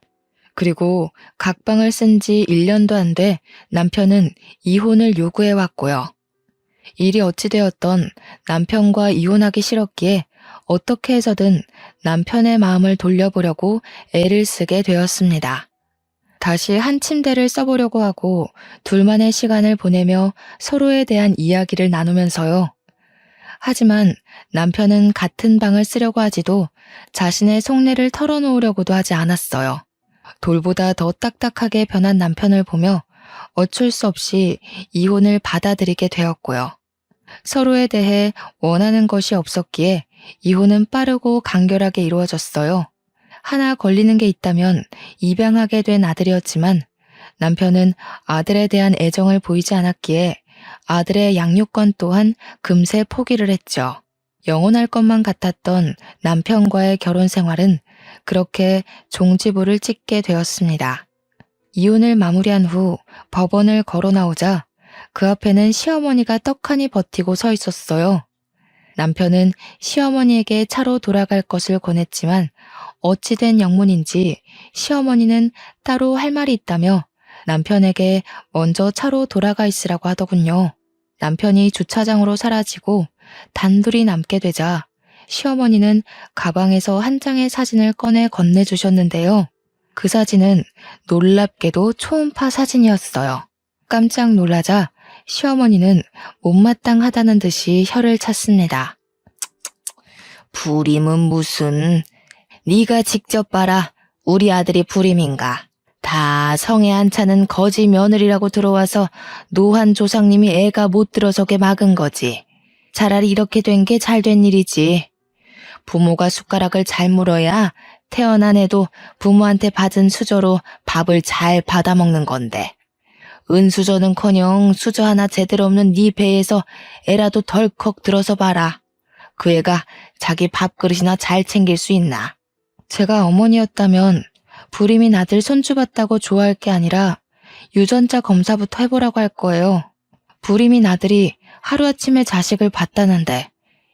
그리고 각방을 쓴 지 1년도 안 돼 남편은 이혼을 요구해 왔고요. 일이 어찌되었던 남편과 이혼하기 싫었기에 어떻게 해서든 남편의 마음을 돌려보려고 애를 쓰게 되었습니다. 다시 한 침대를 써보려고 하고 둘만의 시간을 보내며 서로에 대한 이야기를 나누면서요. 하지만 남편은 같은 방을 쓰려고 하지도 자신의 속내를 털어놓으려고도 하지 않았어요. 돌보다 더 딱딱하게 변한 남편을 보며 어쩔 수 없이 이혼을 받아들이게 되었고요. 서로에 대해 원하는 것이 없었기에 이혼은 빠르고 간결하게 이루어졌어요. 하나 걸리는 게 있다면 입양하게 된 아들이었지만 남편은 아들에 대한 애정을 보이지 않았기에 아들의 양육권 또한 금세 포기를 했죠. 영원할 것만 같았던 남편과의 결혼 생활은 그렇게 종지부를 찍게 되었습니다. 이혼을 마무리한 후 법원을 걸어 나오자 그 앞에는 시어머니가 떡하니 버티고 서 있었어요. 남편은 시어머니에게 차로 돌아갈 것을 권했지만 어찌된 영문인지 시어머니는 따로 할 말이 있다며 남편에게 먼저 차로 돌아가 있으라고 하더군요. 남편이 주차장으로 사라지고 단둘이 남게 되자 시어머니는 가방에서 한 장의 사진을 꺼내 건네주셨는데요. 그 사진은 놀랍게도 초음파 사진이었어요. 깜짝 놀라자 시어머니는 못마땅하다는 듯이 혀를 찼습니다. 불임은 무슨... 네가 직접 봐라. 우리 아들이 불임인가. 다 성에 안 차는 거지 며느리라고 들어와서 노한 조상님이 애가 못 들어서게 막은 거지. 차라리 이렇게 된 게 잘 된 일이지. 부모가 숟가락을 잘 물어야 태어난 애도 부모한테 받은 수저로 밥을 잘 받아먹는 건데. 은수저는커녕 수저 하나 제대로 없는 네 배에서 애라도 덜컥 들어서 봐라. 그 애가 자기 밥그릇이나 잘 챙길 수 있나. 제가 어머니였다면 불임인 아들 손주봤다고 좋아할 게 아니라 유전자 검사부터 해보라고 할 거예요. 불임인 아들이 하루아침에 자식을 봤다는데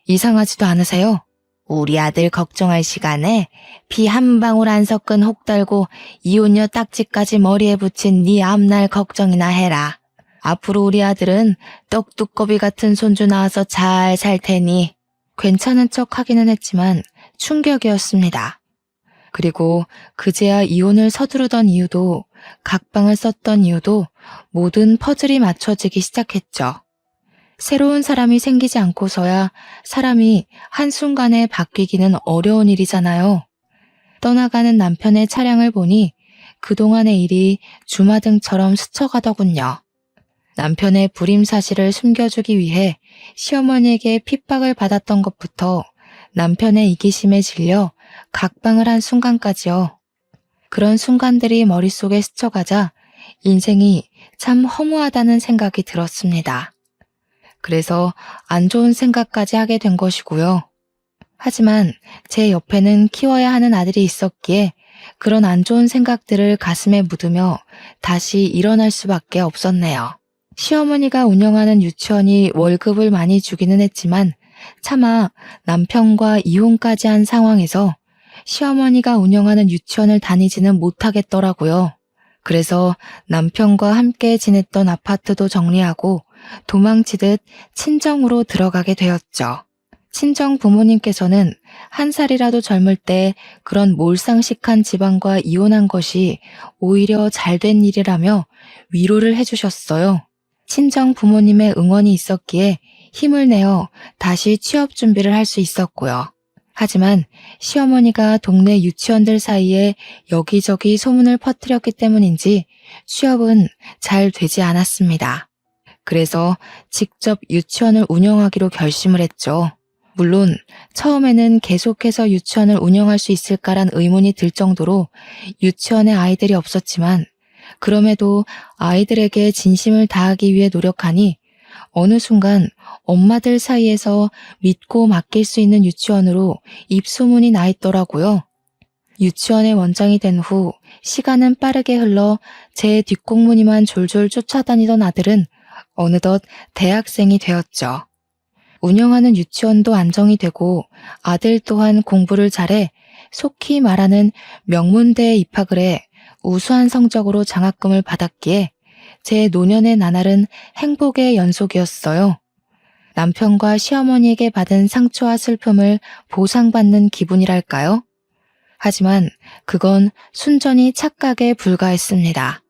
이상하지도 않으세요? 우리 아들 걱정할 시간에 피 한 방울 안 섞은 혹 달고 이혼녀 딱지까지 머리에 붙인 네 앞날 걱정이나 해라. 앞으로 우리 아들은 떡두꺼비 같은 손주 낳아서 잘 살 테니. 괜찮은 척 하기는 했지만 충격이었습니다. 그리고 그제야 이혼을 서두르던 이유도 각방을 썼던 이유도 모든 퍼즐이 맞춰지기 시작했죠. 새로운 사람이 생기지 않고서야 사람이 한순간에 바뀌기는 어려운 일이잖아요. 떠나가는 남편의 차량을 보니 그동안의 일이 주마등처럼 스쳐가더군요. 남편의 불임 사실을 숨겨주기 위해 시어머니에게 핍박을 받았던 것부터 남편의 이기심에 질려 각방을 한 순간까지요. 그런 순간들이 머릿속에 스쳐가자 인생이 참 허무하다는 생각이 들었습니다. 그래서 안 좋은 생각까지 하게 된 것이고요. 하지만 제 옆에는 키워야 하는 아들이 있었기에 그런 안 좋은 생각들을 가슴에 묻으며 다시 일어날 수밖에 없었네요. 시어머니가 운영하는 유치원이 월급을 많이 주기는 했지만 차마 남편과 이혼까지 한 상황에서 시어머니가 운영하는 유치원을 다니지는 못하겠더라고요. 그래서 남편과 함께 지냈던 아파트도 정리하고 도망치듯 친정으로 들어가게 되었죠. 친정 부모님께서는 한 살이라도 젊을 때 그런 몰상식한 집안과 이혼한 것이 오히려 잘된 일이라며 위로를 해주셨어요. 친정 부모님의 응원이 있었기에 힘을 내어 다시 취업 준비를 할 수 있었고요. 하지만 시어머니가 동네 유치원들 사이에 여기저기 소문을 퍼뜨렸기 때문인지 취업은 잘 되지 않았습니다. 그래서 직접 유치원을 운영하기로 결심을 했죠. 물론 처음에는 계속해서 유치원을 운영할 수 있을까란 의문이 들 정도로 유치원에 아이들이 없었지만 그럼에도 아이들에게 진심을 다하기 위해 노력하니 어느 순간 엄마들 사이에서 믿고 맡길 수 있는 유치원으로 입소문이 나 있더라고요. 유치원의 원장이 된 후 시간은 빠르게 흘러 제 뒷공무니만 졸졸 쫓아다니던 아들은 어느덧 대학생이 되었죠. 운영하는 유치원도 안정이 되고 아들 또한 공부를 잘해 속히 말하는 명문대에 입학을 해 우수한 성적으로 장학금을 받았기에 제 노년의 나날은 행복의 연속이었어요. 남편과 시어머니에게 받은 상처와 슬픔을 보상받는 기분이랄까요? 하지만 그건 순전히 착각에 불과했습니다.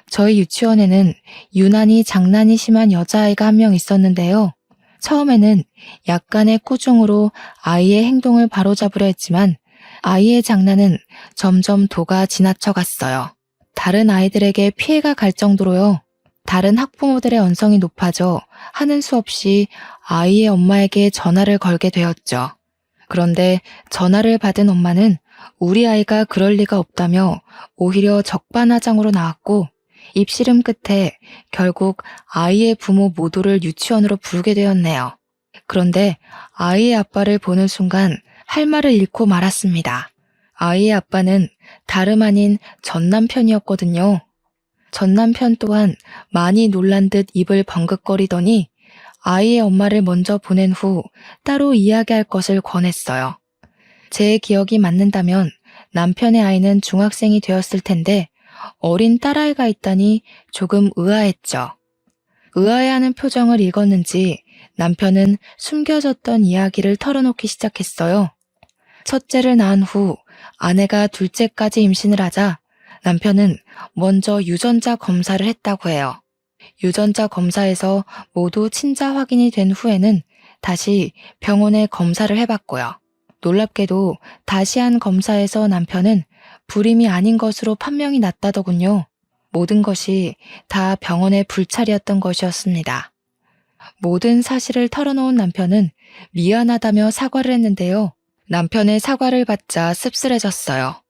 저희 유치원에는 유난히 장난이 심한 여자아이가 한 명 있었는데요. 처음에는 약간의 꾸중으로 아이의 행동을 바로잡으려 했지만 아이의 장난은 점점 도가 지나쳐갔어요. 다른 아이들에게 피해가 갈 정도로요. 다른 학부모들의 언성이 높아져 하는 수 없이 아이의 엄마에게 전화를 걸게 되었죠. 그런데 전화를 받은 엄마는 우리 아이가 그럴 리가 없다며 오히려 적반하장으로 나왔고 입씨름 끝에 결국 아이의 부모 모두를 유치원으로 부르게 되었네요. 그런데 아이의 아빠를 보는 순간 할 말을 잃고 말았습니다. 아이의 아빠는 다름 아닌 전 남편이었거든요. 전 남편 또한 많이 놀란 듯 입을 번긋거리더니 아이의 엄마를 먼저 보낸 후 따로 이야기할 것을 권했어요. 제 기억이 맞는다면 남편의 아이는 중학생이 되었을 텐데 어린 딸아이가 있다니 조금 의아했죠. 의아해하는 표정을 읽었는지 남편은 숨겨졌던 이야기를 털어놓기 시작했어요. 첫째를 낳은 후 아내가 둘째까지 임신을 하자 남편은 먼저 유전자 검사를 했다고 해요. 유전자 검사에서 모두 친자 확인이 된 후에는 다시 병원에 검사를 해봤고요. 놀랍게도 다시 한 검사에서 남편은 불임이 아닌 것으로 판명이 났다더군요. 모든 것이 다 병원의 불찰이었던 것이었습니다. 모든 사실을 털어놓은 남편은 미안하다며 사과를 했는데요. 남편의 사과를 받자 씁쓸해졌어요.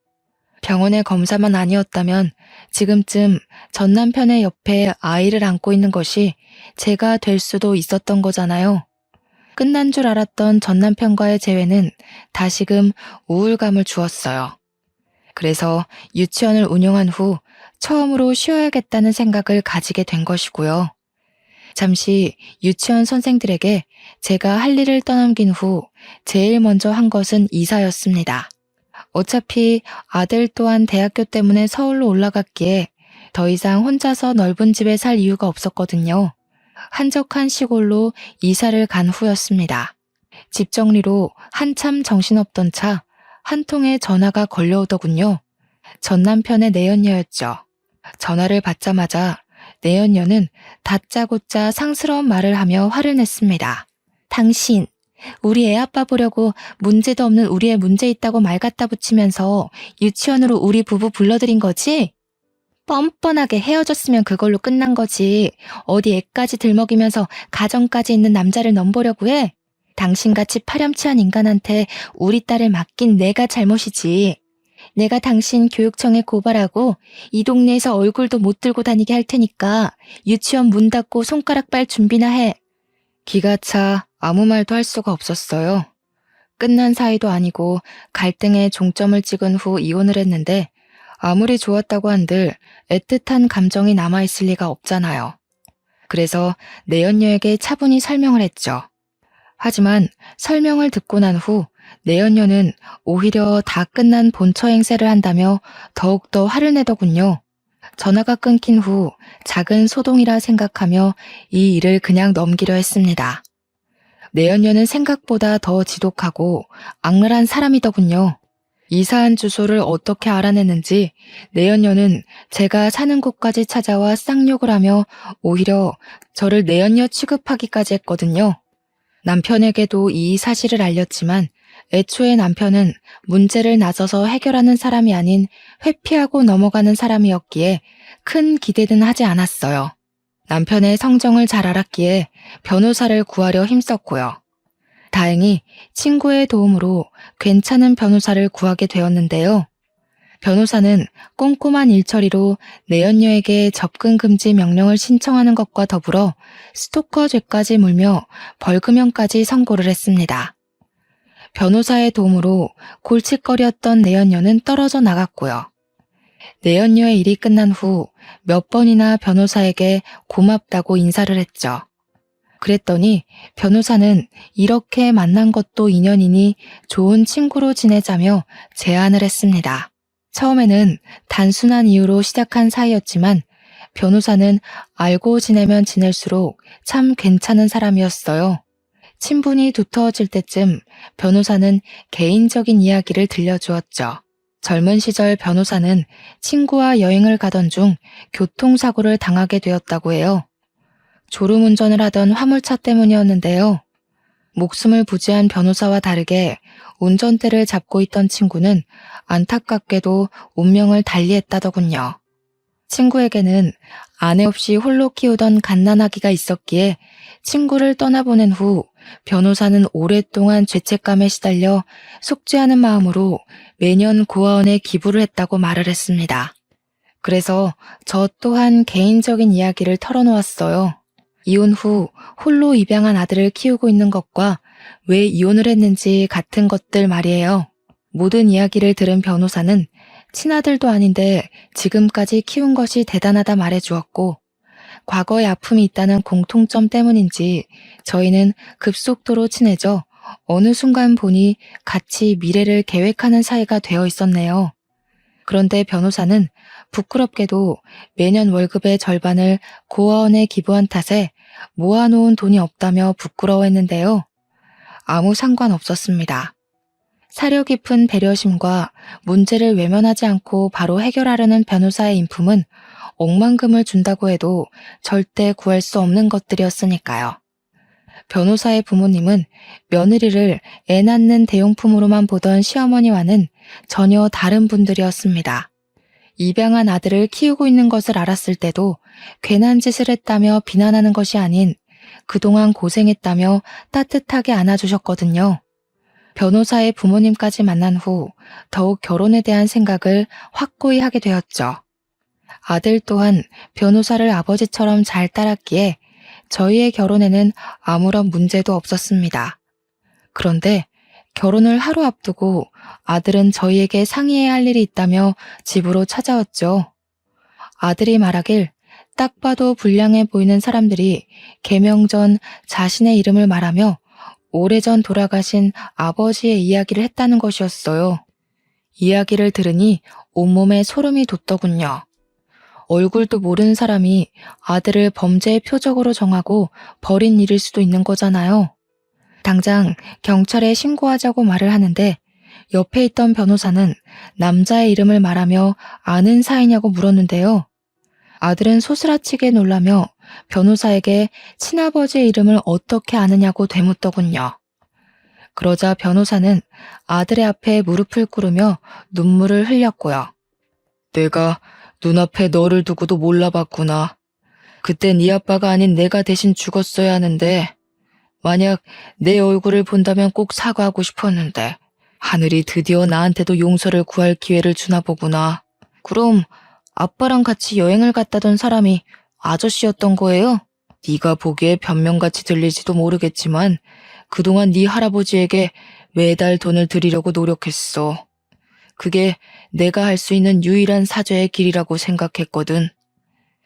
병원의 검사만 아니었다면 지금쯤 전 남편의 옆에 아이를 안고 있는 것이 제가 될 수도 있었던 거잖아요. 끝난 줄 알았던 전 남편과의 재회는 다시금 우울감을 주었어요. 그래서 유치원을 운영한 후 처음으로 쉬어야겠다는 생각을 가지게 된 것이고요. 잠시 유치원 선생들에게 제가 할 일을 떠넘긴 후 제일 먼저 한 것은 이사였습니다. 어차피 아들 또한 대학교 때문에 서울로 올라갔기에 더 이상 혼자서 넓은 집에 살 이유가 없었거든요. 한적한 시골로 이사를 간 후였습니다. 집 정리로 한참 정신없던 차 한 통의 전화가 걸려오더군요. 전 남편의 내연녀였죠. 전화를 받자마자 내연녀는 다짜고짜 상스러운 말을 하며 화를 냈습니다. 당신, 우리 애 아빠 보려고 문제도 없는 우리 애 문제 있다고 말 갖다 붙이면서 유치원으로 우리 부부 불러들인 거지? 뻔뻔하게 헤어졌으면 그걸로 끝난 거지. 어디 애까지 들먹이면서 가정까지 있는 남자를 넘보려고 해? 당신같이 파렴치한 인간한테 우리 딸을 맡긴 내가 잘못이지. 내가 당신 교육청에 고발하고 이 동네에서 얼굴도 못 들고 다니게 할 테니까 유치원 문 닫고 손가락 빨 준비나 해. 기가 차 아무 말도 할 수가 없었어요. 끝난 사이도 아니고 갈등에 종점을 찍은 후 이혼을 했는데 아무리 좋았다고 한들 애틋한 감정이 남아있을 리가 없잖아요. 그래서 내연녀에게 차분히 설명을 했죠. 하지만 설명을 듣고 난 후 내연녀는 오히려 다 끝난 본처 행세를 한다며 더욱더 화를 내더군요. 전화가 끊긴 후 작은 소동이라 생각하며 이 일을 그냥 넘기려 했습니다. 내연녀는 생각보다 더 지독하고 악랄한 사람이더군요. 이사한 주소를 어떻게 알아냈는지 내연녀는 제가 사는 곳까지 찾아와 쌍욕을 하며 오히려 저를 내연녀 취급하기까지 했거든요. 남편에게도 이 사실을 알렸지만 애초에 남편은 문제를 나서서 해결하는 사람이 아닌 회피하고 넘어가는 사람이었기에 큰 기대는 하지 않았어요. 남편의 성정을 잘 알았기에 변호사를 구하려 힘썼고요. 다행히 친구의 도움으로 괜찮은 변호사를 구하게 되었는데요. 변호사는 꼼꼼한 일처리로 내연녀에게 접근 금지 명령을 신청하는 것과 더불어 스토커 죄까지 물며 벌금형까지 선고를 했습니다. 변호사의 도움으로 골칫거리였던 내연녀는 떨어져 나갔고요. 내연녀의 일이 끝난 후 몇 번이나 변호사에게 고맙다고 인사를 했죠. 그랬더니 변호사는 이렇게 만난 것도 인연이니 좋은 친구로 지내자며 제안을 했습니다. 처음에는 단순한 이유로 시작한 사이였지만 변호사는 알고 지내면 지낼수록 참 괜찮은 사람이었어요. 친분이 두터워질 때쯤 변호사는 개인적인 이야기를 들려주었죠. 젊은 시절 변호사는 친구와 여행을 가던 중 교통사고를 당하게 되었다고 해요. 졸음운전을 하던 화물차 때문이었는데요. 목숨을 부지한 변호사와 다르게 운전대를 잡고 있던 친구는 안타깝게도 운명을 달리했다더군요. 친구에게는 아내 없이 홀로 키우던 갓난아기가 있었기에 친구를 떠나보낸 후 변호사는 오랫동안 죄책감에 시달려 속죄하는 마음으로 매년 고아원에 기부를 했다고 말을 했습니다. 그래서 저 또한 개인적인 이야기를 털어놓았어요. 이혼 후 홀로 입양한 아들을 키우고 있는 것과 왜 이혼을 했는지 같은 것들 말이에요. 모든 이야기를 들은 변호사는 친아들도 아닌데 지금까지 키운 것이 대단하다 말해주었고, 과거의 아픔이 있다는 공통점 때문인지 저희는 급속도로 친해져 어느 순간 보니 같이 미래를 계획하는 사이가 되어 있었네요. 그런데 변호사는 부끄럽게도 매년 월급의 절반을 고아원에 기부한 탓에 모아놓은 돈이 없다며 부끄러워했는데요. 아무 상관없었습니다. 사려 깊은 배려심과 문제를 외면하지 않고 바로 해결하려는 변호사의 인품은 억만금을 준다고 해도 절대 구할 수 없는 것들이었으니까요. 변호사의 부모님은 며느리를 애 낳는 대용품으로만 보던 시어머니와는 전혀 다른 분들이었습니다. 입양한 아들을 키우고 있는 것을 알았을 때도 괜한 짓을 했다며 비난하는 것이 아닌 그동안 고생했다며 따뜻하게 안아주셨거든요. 변호사의 부모님까지 만난 후 더욱 결혼에 대한 생각을 확고히 하게 되었죠. 아들 또한 변호사를 아버지처럼 잘 따랐기에 저희의 결혼에는 아무런 문제도 없었습니다. 그런데 결혼을 하루 앞두고 아들은 저희에게 상의해야 할 일이 있다며 집으로 찾아왔죠. 아들이 말하길 딱 봐도 불량해 보이는 사람들이 개명 전 자신의 이름을 말하며 오래전 돌아가신 아버지의 이야기를 했다는 것이었어요. 이야기를 들으니 온몸에 소름이 돋더군요. 얼굴도 모르는 사람이 아들을 범죄의 표적으로 정하고 버린 일일 수도 있는 거잖아요. 당장 경찰에 신고하자고 말을 하는데 옆에 있던 변호사는 남자의 이름을 말하며 아는 사이냐고 물었는데요. 아들은 소스라치게 놀라며 변호사에게 친아버지의 이름을 어떻게 아느냐고 되묻더군요. 그러자 변호사는 아들의 앞에 무릎을 꿇으며 눈물을 흘렸고요. 내가 눈앞에 너를 두고도 몰라봤구나. 그때 네 아빠가 아닌 내가 대신 죽었어야 하는데 만약 내 얼굴을 본다면 꼭 사과하고 싶었는데 하늘이 드디어 나한테도 용서를 구할 기회를 주나 보구나. 그럼 아빠랑 같이 여행을 갔다던 사람이 아저씨였던 거예요? 네가 보기에 변명같이 들릴지도 모르겠지만 그동안 네 할아버지에게 매달 돈을 드리려고 노력했어. 그게 내가 할 수 있는 유일한 사죄의 길이라고 생각했거든.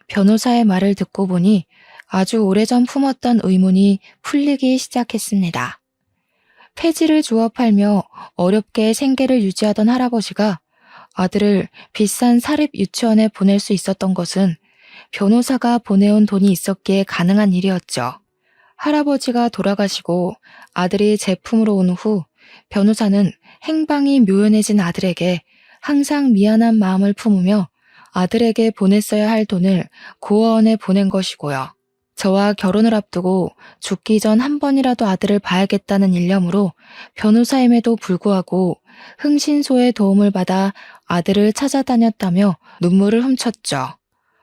변호사의 말을 듣고 보니 아주 오래전 품었던 의문이 풀리기 시작했습니다. 폐지를 주워 팔며 어렵게 생계를 유지하던 할아버지가 아들을 비싼 사립 유치원에 보낼 수 있었던 것은 변호사가 보내온 돈이 있었기에 가능한 일이었죠. 할아버지가 돌아가시고 아들이 제품으로 온 후 변호사는 행방이 묘연해진 아들에게 항상 미안한 마음을 품으며 아들에게 보냈어야 할 돈을 고아원에 보낸 것이고요. 저와 결혼을 앞두고 죽기 전 한 번이라도 아들을 봐야겠다는 일념으로 변호사임에도 불구하고 흥신소의 도움을 받아 아들을 찾아다녔다며 눈물을 훔쳤죠.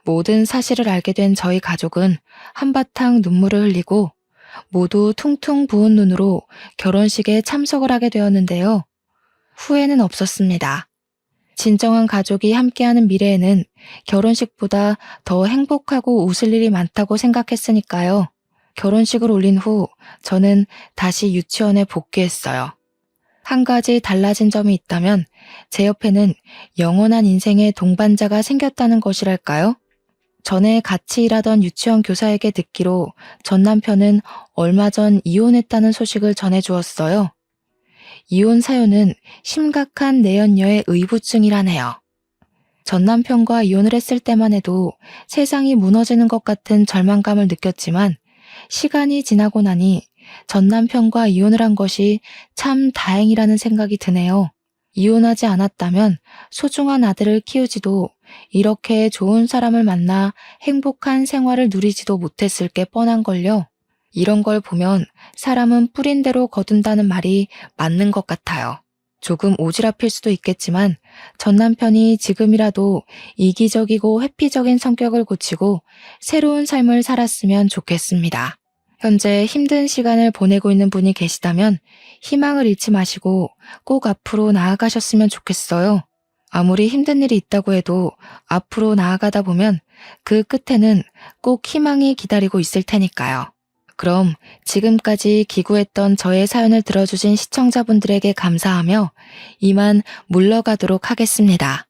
모든 사실을 알게 된 저희 가족은 한바탕 눈물을 흘리고 모두 퉁퉁 부은 눈으로 결혼식에 참석을 하게 되었는데요. 후회는 없었습니다. 진정한 가족이 함께하는 미래에는 결혼식보다 더 행복하고 웃을 일이 많다고 생각했으니까요. 결혼식을 올린 후 저는 다시 유치원에 복귀했어요. 한 가지 달라진 점이 있다면 제 옆에는 영원한 인생의 동반자가 생겼다는 것이랄까요? 전에 같이 일하던 유치원 교사에게 듣기로 전 남편은 얼마 전 이혼했다는 소식을 전해주었어요. 이혼 사유는 심각한 내연녀의 의부증이라네요. 전 남편과 이혼을 했을 때만 해도 세상이 무너지는 것 같은 절망감을 느꼈지만 시간이 지나고 나니 전 남편과 이혼을 한 것이 참 다행이라는 생각이 드네요. 이혼하지 않았다면 소중한 아들을 키우지도 이렇게 좋은 사람을 만나 행복한 생활을 누리지도 못했을 게 뻔한걸요. 이런 걸 보면 사람은 뿌린 대로 거둔다는 말이 맞는 것 같아요. 조금 오지랖일 수도 있겠지만 전 남편이 지금이라도 이기적이고 회피적인 성격을 고치고 새로운 삶을 살았으면 좋겠습니다. 현재 힘든 시간을 보내고 있는 분이 계시다면 희망을 잃지 마시고 꼭 앞으로 나아가셨으면 좋겠어요. 아무리 힘든 일이 있다고 해도 앞으로 나아가다 보면 그 끝에는 꼭 희망이 기다리고 있을 테니까요. 그럼 지금까지 기구했던 저의 사연을 들어주신 시청자분들에게 감사하며 이만 물러가도록 하겠습니다.